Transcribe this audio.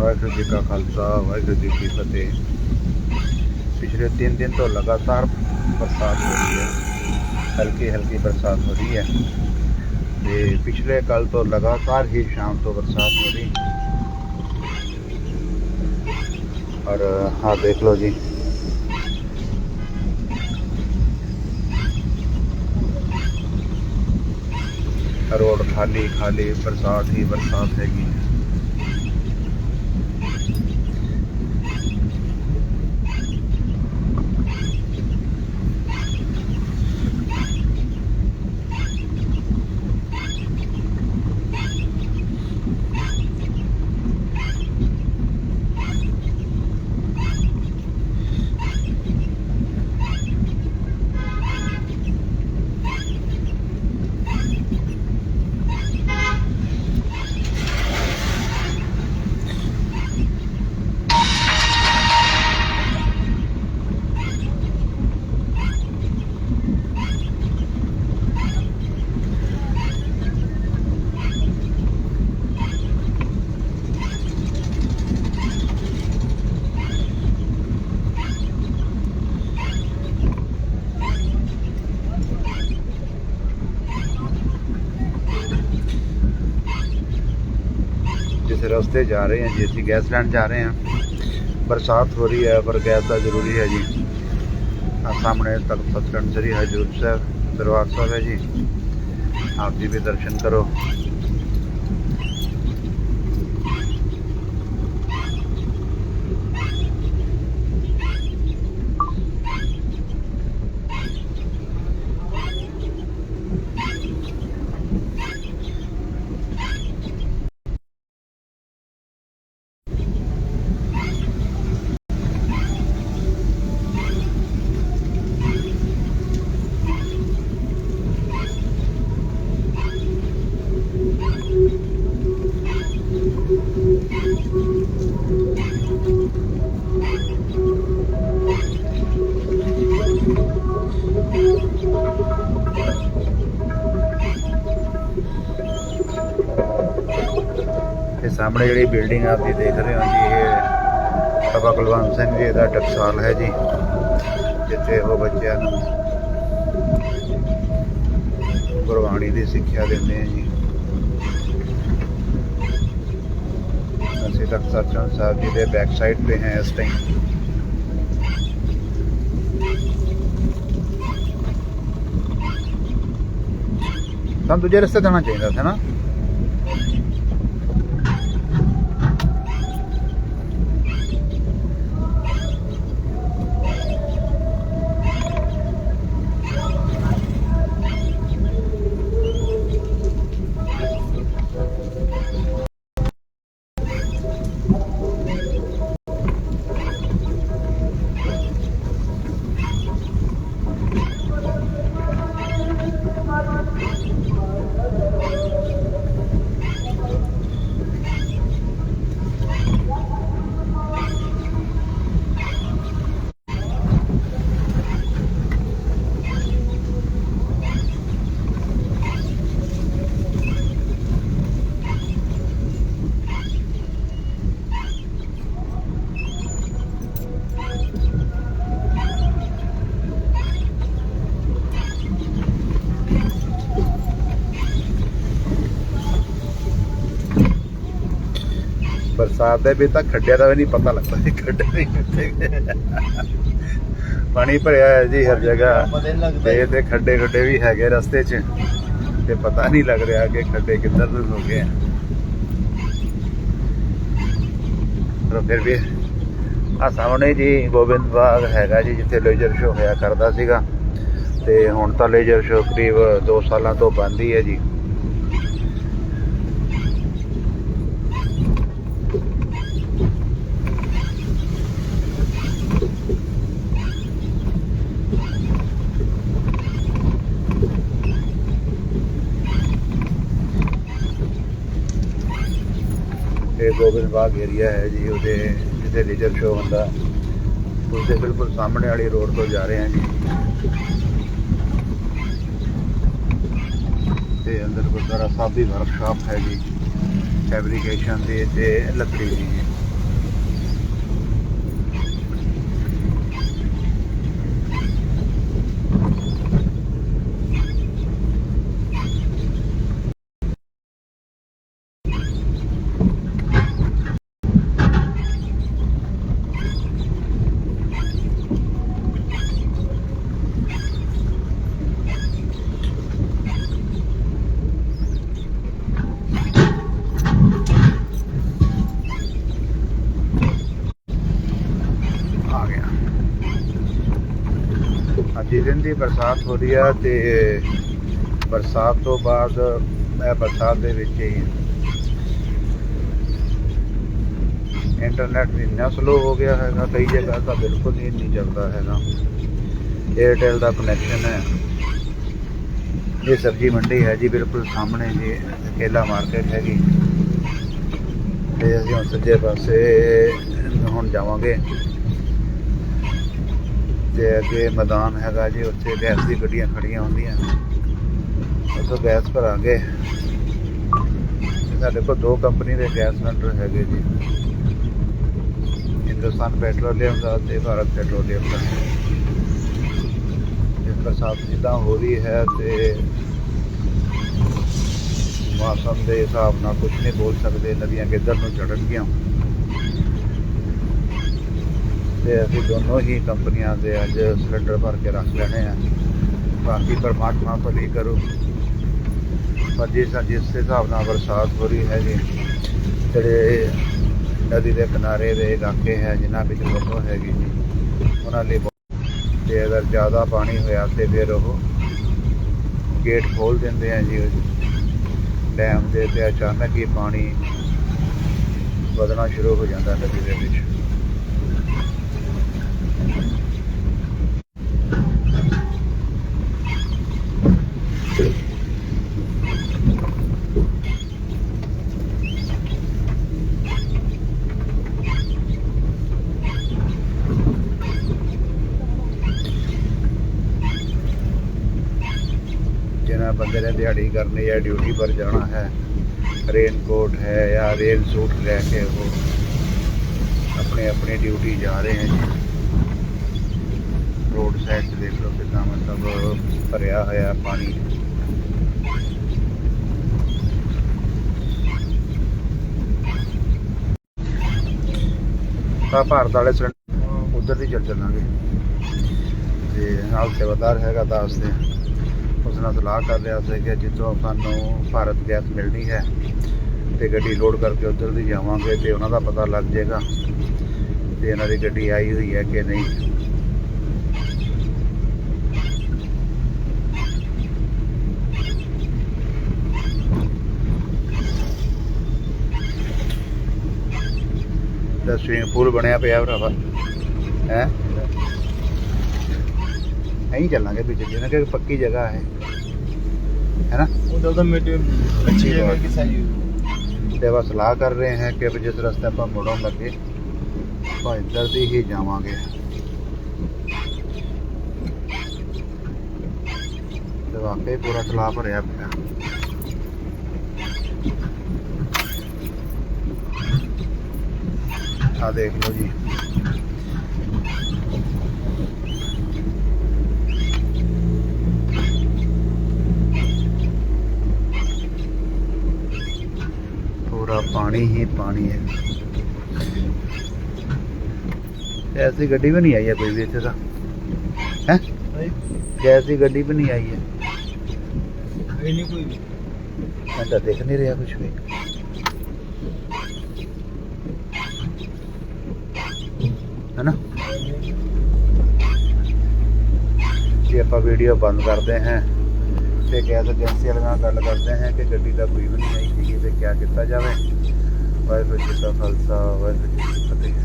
वाहिगुरू जी का खालसा वाहिगुरू जी की फतेह। पिछले 3 दिन तो लगातार बरसात हो रही है, हल्की हल्की बरसात हो रही है। पिछले कल तो लगातार ही शाम तो बरसात हो रही। और हाँ देख लो जी, रोड खाली खाली, बरसात ही बरसात हैगी। जिस रास्ते जा रहे हैं जी, गैस लैंड जा रहे हैं। बरसात हो रही है पर गैस का जरूरी है जी। सामने तक सचखंड श्री हजूर साहब दरबार साहब है जी, आप जी भी दर्शन करो। सामने जी बिल्डिंग आप जी देख रहे हो जी, ये बाबा कुलवंत सिंह जी का टकसाल है जी, जिथे वो बच्चों गुरबाणी की सिक्ख्या देते हैं जी। असं तक सचखंड साहब जी के बैक साइड पे हैं इस टाइम। हम दूजे रास्ते जाना चाहिए था ना। बरसात के भी तक खड्डिया का भी नहीं पता लगता जी, खड्डे नहीं कितने पानी भरिया है जी हर जगह। ते खड्डे खुड्डे भी है रस्ते च, ते पता नहीं लग रहा कि खड्डे किधर हो गए हैं। पर फिर भी सामने जी गोबिंद बाग हैगा जी, जिथे लेजर शो होया करता सीगा, ते हुण तां लेजर शो करीब 2 सालों तो बंद ही है जी। गोबिंद बाग एरिया है जी, उहदे जिथे लेजर शो होंदा, उसके बिल्कुल सामने वाली रोड तो जा रहे हैं जी। ते अंदर गुरुद्वारा साहब की वर्कशॉप है जी, फैब्रिकेशन की लकड़ी की जी। जी बरसात हो रही है तो बरसात तो बाद बरसात ਦੇ ਵਿੱਚ ਹੀ इंटरनेट भी इन्ना स्लो हो गया है, कई जगह तो बिल्कुल ही नहीं चलता है। एयरटेल का कनैक्शन है। ये सब्जी मंडी है जी बिल्कुल सामने जी, केला मार्केट हैगी। तो असीं हुण सज्जे पासे हुण जावांगे ते अगे मैदान हैगा जी, उत्थे गैस की गड्डियां खड़ियां होंदियां, उत्थों गैस भरांगे। साडे कोल 2 कंपनी के गैस सिलेंडर हैगे जी, हिंदुस्तान पेट्रोलियम का ते भारत पेट्रोलियम का। बरसात जिदा हो रही है तो मौसम के हिसाब न कुछ नहीं बोल सकते, नदियाँ किधर को चढ़नगियां। तो अभी दोनों ही कंपनियां के अज सिलेंडर भर के रख लेने हैं। बाकी परमात्मा भली करो। पर जिस हिसाब से बरसात हो रही है जी, जोड़े नदी के किनारे के इलाके हैं जिन्होंने भी दोनों हैगी जी, उन्होंने ते अगर ज़्यादा पानी होया तो फिर वो गेट खोल देंगे हैं जी डैम के, तो अचानक ही पानी बदना शुरू हो जाता नदी के विच। जिन्हें बंदे ने दिहाड़ी करनी है, ड्यूटी पर जाना है, रेन कोट है या रेन सूट लैके वो अपनी अपनी ड्यूटी जा रहे हैं जी। रोड साइड से देख लो कितना मतलब भरिया होया पानी। भारत वाले सिलेंडर उधर ही चल चलांगे ते नाल सेवादार हैगा दसदे, उस नाल सलाह कर रहा था कि जितों सानू भारत गैस मिलनी है तो गड्डी लोड करके उधर भी जावांगे तो उन्हों का पता लग जाएगा कि इन्हों की गड्डी आई हुई है कि नहीं। तो स्विमिंग पूल बनया पे भरावा है, यहीं चलांगे पीछे जी, कि पक्की जगह है ना। अच्छी जगह की सही तो बस सलाह कर रहे हैं कि जिस रास्ते आप मुड़ों लगे तो इधर से ही जावांगे। तो वाकई पूरा तलाब भरिया पिया। आ देख लो जी, पूरा पानी ही पानी है। ऐसी गड्डी भी नहीं आई है कोई भी इतने का है, ऐसी गड्डी भी नहीं आई है, नहीं कोई भी मैं तो देख नहीं रहा कुछ भी है ना। जी आप वीडियो बंद करते हैं तो गैस एजेंसी वाले गल करते हैं कि गड्डी का कोई भी नहीं आई थी तो क्या किया जाए। वाहिगुरू जी का खालसा वाहिगुरू जी की फतेह।